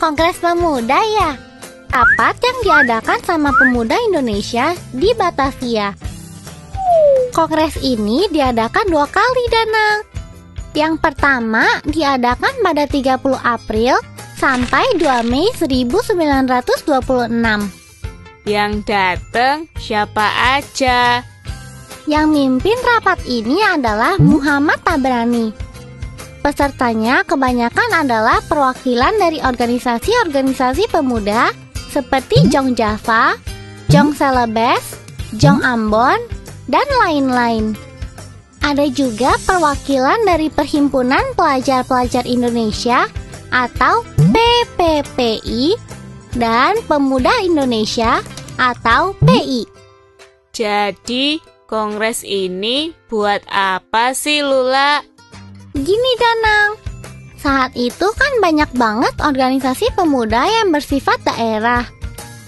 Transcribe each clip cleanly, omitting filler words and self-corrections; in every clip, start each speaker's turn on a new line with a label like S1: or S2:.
S1: Kongres Pemuda ya? Rapat yang diadakan sama pemuda Indonesia di Batavia. Kongres ini diadakan 2 kali, Danang. Yang pertama diadakan pada 30 April sampai 2 Mei 1926.
S2: Yang datang siapa aja?
S1: Yang mimpin rapat ini adalah Muhammad Tabrani. Pesertanya kebanyakan adalah perwakilan dari organisasi-organisasi pemuda seperti Jong Java, Jong Celebes, Jong Ambon, dan lain-lain. Ada juga perwakilan dari Perhimpunan Pelajar-Pelajar Indonesia atau PPPI dan Pemuda Indonesia atau PI.
S2: Jadi, kongres ini buat apa sih, Lula?
S1: Gini, Danang. Saat itu kan banyak banget organisasi pemuda yang bersifat daerah.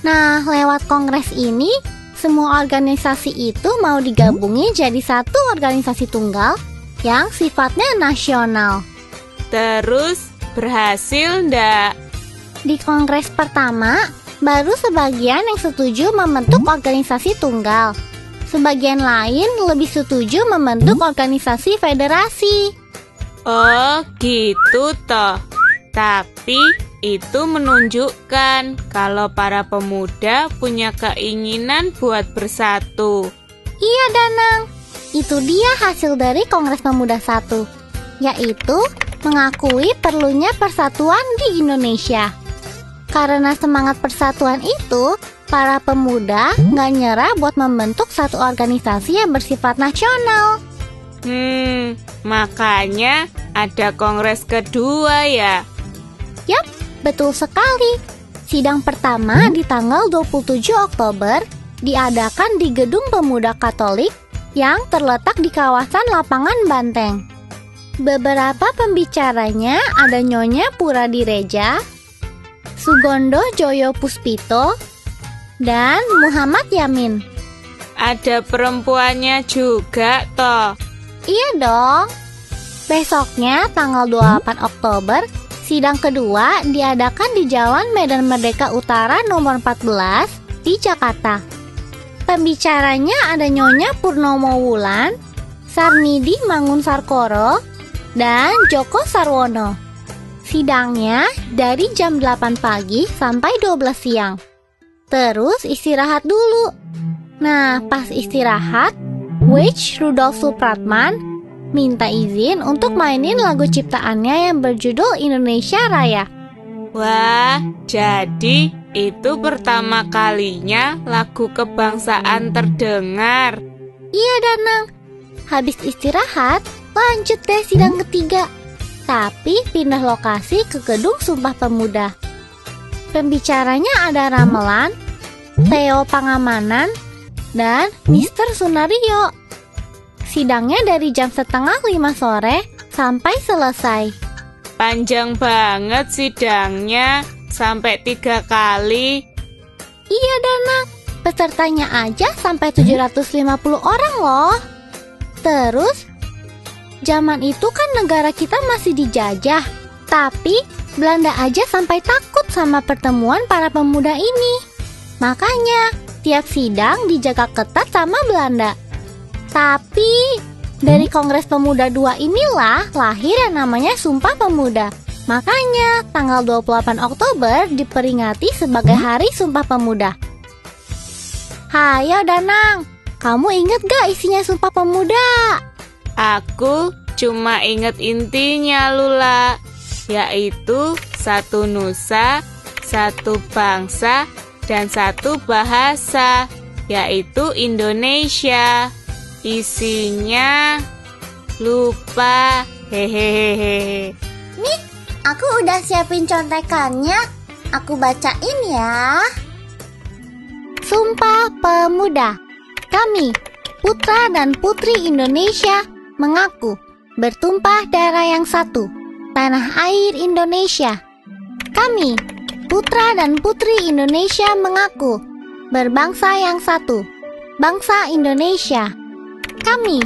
S1: Nah, lewat kongres ini, semua organisasi itu mau digabungin jadi satu organisasi tunggal yang sifatnya nasional.
S2: Terus, berhasil ndak?
S1: Di kongres pertama, baru sebagian yang setuju membentuk organisasi tunggal. Sebagian lain lebih setuju membentuk organisasi federasi.
S2: Oh, gitu toh. Tapi itu menunjukkan kalau para pemuda punya keinginan buat bersatu.
S1: Iya, Danang. Itu dia hasil dari Kongres Pemuda 1, yaitu mengakui perlunya persatuan di Indonesia. Karena semangat persatuan itu, para pemuda nggak nyerah buat membentuk satu organisasi yang bersifat nasional.
S2: Makanya ada kongres kedua ya?
S1: Yap, betul sekali. Sidang pertama di tanggal 27 Oktober diadakan di Gedung Pemuda Katolik yang terletak di kawasan Lapangan Banteng. Beberapa pembicaranya ada Nyonya Puradireja, Sugondo Joyo Puspito, dan Muhammad Yamin.
S2: Ada perempuannya juga toh?
S1: Iya dong. Besoknya tanggal 28 Oktober, sidang kedua diadakan di Jalan Medan Merdeka Utara nomor 14 di Jakarta. Pembicaranya ada Nyonya Purnomo Wulan, Sarmidi Mangun Sarkoro, dan Joko Sarwono. Sidangnya dari jam 8 pagi sampai 12 siang. Terus istirahat dulu. Nah, pas istirahat, Witch Rudolf Supratman minta izin untuk mainin lagu ciptaannya yang berjudul Indonesia Raya.
S2: Wah, jadi itu pertama kalinya lagu kebangsaan terdengar.
S1: Iya, Danang. Habis istirahat, lanjut deh sidang ketiga. Tapi pindah lokasi ke Gedung Sumpah Pemuda. Pembicaranya ada Ramelan, Theo Pangamanan, dan Mr. Sunario. Sidangnya dari jam 4:30 sore sampai selesai.
S2: Panjang banget sidangnya, sampai 3 kali.
S1: Iya, Danang. Pesertanya aja sampai 750 orang loh. Terus, zaman itu kan negara kita masih dijajah. Tapi, Belanda aja sampai takut sama pertemuan para pemuda ini. Makanya, tiap sidang dijaga ketat sama Belanda. Tapi, dari Kongres Pemuda 2 inilah lahir yang namanya Sumpah Pemuda. Makanya, tanggal 28 Oktober diperingati sebagai Hari Sumpah Pemuda. Hayo, Danang, kamu inget gak isinya Sumpah Pemuda?
S2: Aku cuma inget intinya, Lula, yaitu satu nusa, satu bangsa, dan satu bahasa, yaitu Indonesia. Isinya lupa, hehehehe.
S1: Nih, aku udah siapin contekannya. Aku bacain ya. Sumpah Pemuda. Kami, putra dan putri Indonesia, mengaku bertumpah darah yang satu, tanah air Indonesia. Kami, putra dan putri Indonesia, mengaku berbangsa yang satu, bangsa Indonesia. Kami,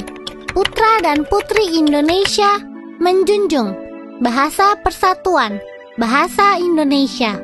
S1: putra dan putri Indonesia, menjunjung bahasa persatuan, bahasa Indonesia.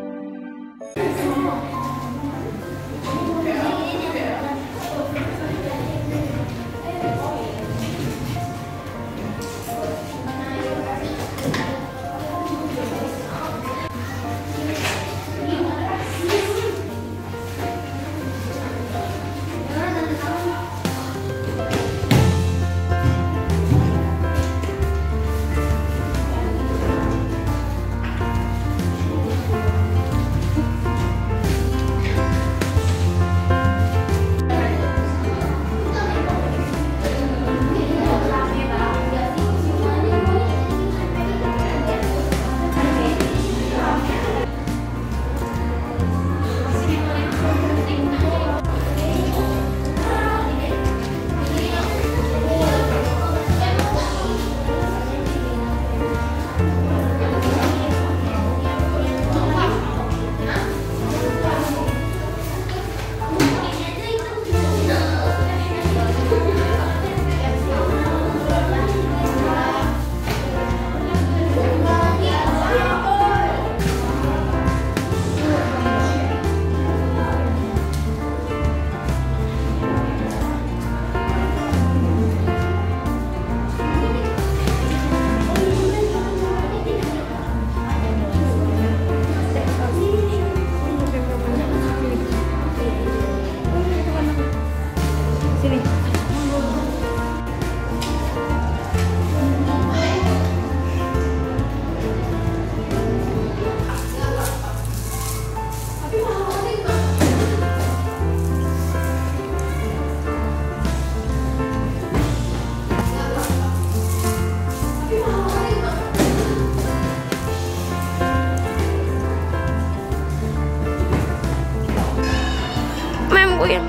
S3: Goyang.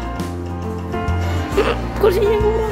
S3: Kursinya murah.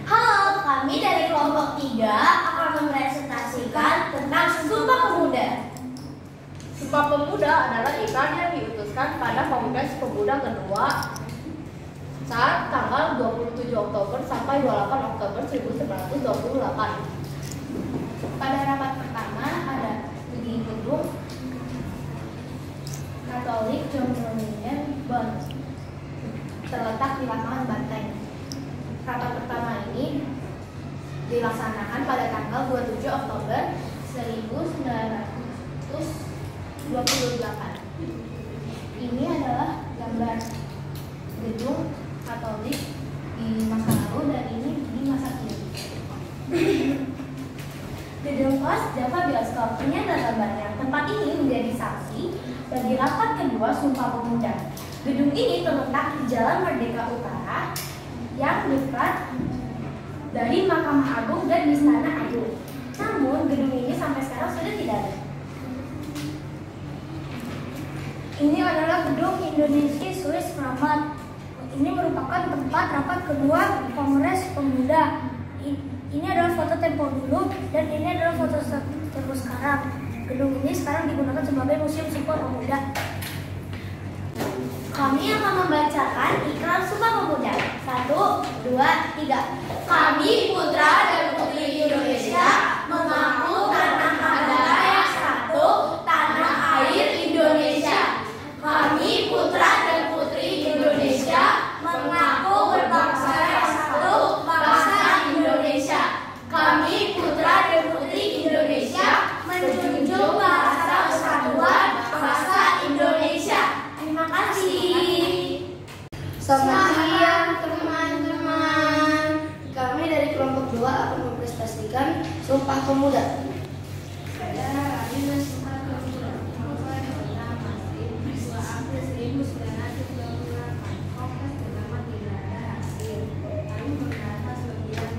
S4: Halo, kami dari kelompok 3 akan mempresentasikan tentang Sumpah Pemuda.
S5: Sumpah Pemuda adalah iklan yang diutuskan pada Kongres Pemuda kedua saat tanggal 27 Oktober sampai 28 Oktober 1928.
S4: Pada rapat pertama ada di gedung Katolik John Bond terletak di lapangan Banteng. Rapat pertama ini dilaksanakan pada tanggal 27 Oktober 1928. Ini adalah gambar gedung Katolik di masa lalu dan ini di masa kini. Gedung Kos Java Bioskop, ini adalah gambarnya. Tempat ini menjadi saksi bagi rapat kedua Sumpah Pemuda. Gedung ini terletak di Jalan Merdeka Utara yang dekat dari Mahkamah Agung dan Istana Agung. Namun gedung ini sampai sekarang sudah tidak ada. Ini adalah gedung Indonesia Swiss Ramat. Ini merupakan tempat rapat kedua Kongres Pemuda. Ini adalah foto tempo dulu dan ini adalah foto tempo sekarang. Gedung ini sekarang digunakan sebagai Museum Sumpah Pemuda. Kami akan membacakan iklan Sumpah Pemuda. 1, 2, 3. Kami putra dan putri Indonesia mengaku tanah adalah yang satu, tanah air Indonesia. Kami putra dan putri Indonesia mengaku berbangsa yang satu, bangsa Indonesia. Kami putra dan putri Indonesia menjunjung bahasa persatuan bangsa Indonesia. Terima kasih.
S6: Selamat siang teman-teman. Kami dari kelompok 2 akan mempresentasikan Sumpah Pemuda. Saya Radina Sumpah Pemuda. Nomor 2 April 1928. Kongres pertama tidak ada hasil. Kami berkata sebagian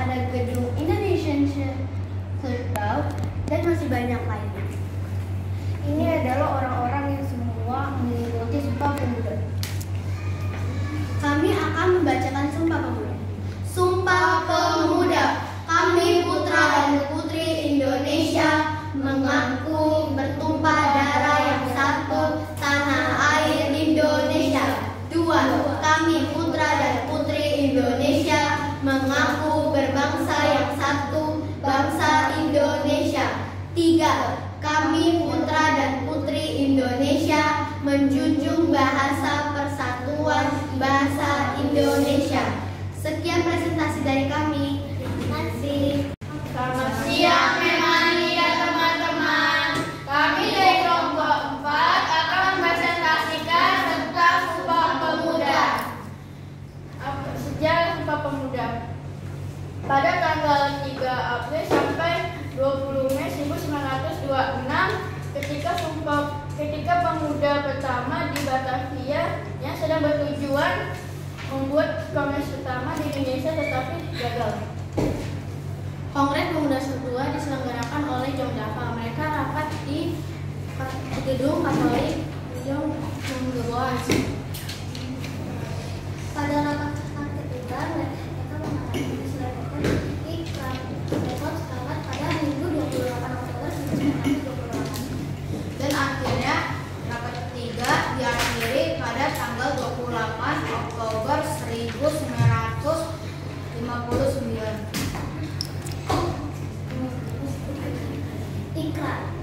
S4: ada gedung Indonesian Circle, dan masih banyak lainnya. Ini adalah orang-orang yang semua mengikuti Sumpah Pemuda. Kami akan membacakan Sumpah Pemuda. Sumpah Pemuda, kami putra dan putri Indonesia mengaku bertumpah darah yang satu, tanah air Indonesia. 2. Kami putra dan putri Indonesia mengaku berbangsa yang satu, bangsa Indonesia. 3. Kami putra dan putri Indonesia menjunjung bahasa persatuan bahasa Indonesia. Sekian presentasi dari kami. Terima kasih.
S5: Selamat siang, Memani dan teman-teman. Kami dari kelompok 4 akan mempresentasikan tentang Sumpah Pemuda. Sejarah Sumpah Pemuda. Pada tanggal 3 April sampai 20 Mei 1926, ketika pemuda pertama di Batavia yang sedang bertujuan membuat kongres pertama di Indonesia tetapi gagal. Kongres Pemuda kedua diselenggarakan oleh John Dava. Mereka rapat di gedung Katolik John Monggoas.
S4: Pada rapat ketiga, mereka mengatakan diselenggarakan di Krakatau Selamat pada Minggu 28 Oktober 1928.
S5: Dan akhirnya rapat ketiga diakhiri pada tanggal 28 Oktober 1959.
S4: Ikrar.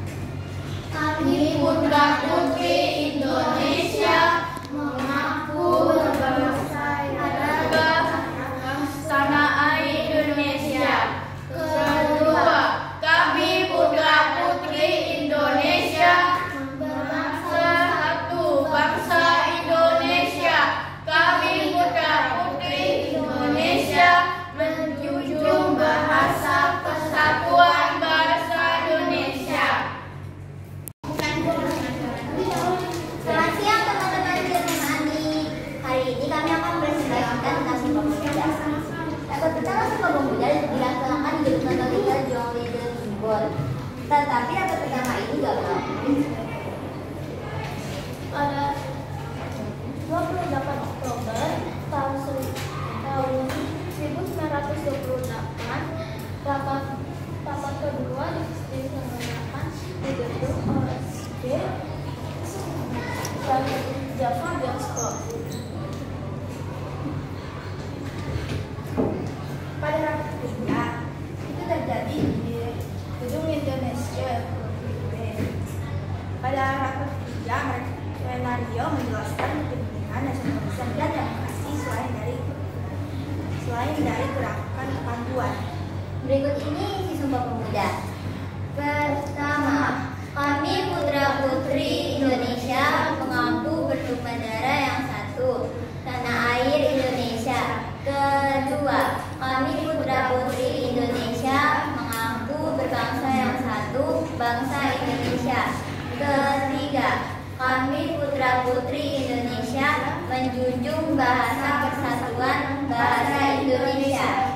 S5: Kami putra putri Indonesia mengaku berbangsa tanah air Indonesia. Kedua, kami putra putri Indonesia berbangsa satu, bangsa Indonesia. Kami putra putri Indonesia menjunjung bahasa persatuan bahasa Indonesia.
S4: Selamat siang teman-teman di Memani. Hari ini kami akan presentasikan tentang Sumpah Pemuda. Rapat pertama Sumpah Pemuda dilaksanakan di gedung Katolika John Lidenborg. Tetapi rapat pertama ini gagal. Pada 28 Oktober tahun 1928, rapat kedua diselenggarakan di gedung OSD dan Java Bioskop. Pada rapat kedua itu terjadi di gedung Indonesia. Pada rapat ketiga, Menario menjelaskan kepentingan nasionalisme dan demokrasi selain dari gerakan panduan. Berikut ini isi Sumpah Pemuda. Pertama, kami putra-putri Indonesia mengaku bertumpah darah yang satu, tanah air Indonesia. Kedua, kami putra-putri Indonesia mengaku berbangsa yang satu, bangsa Indonesia. Ketiga, kami putra-putri Indonesia menjunjung bahasa persatuan bahasa Indonesia.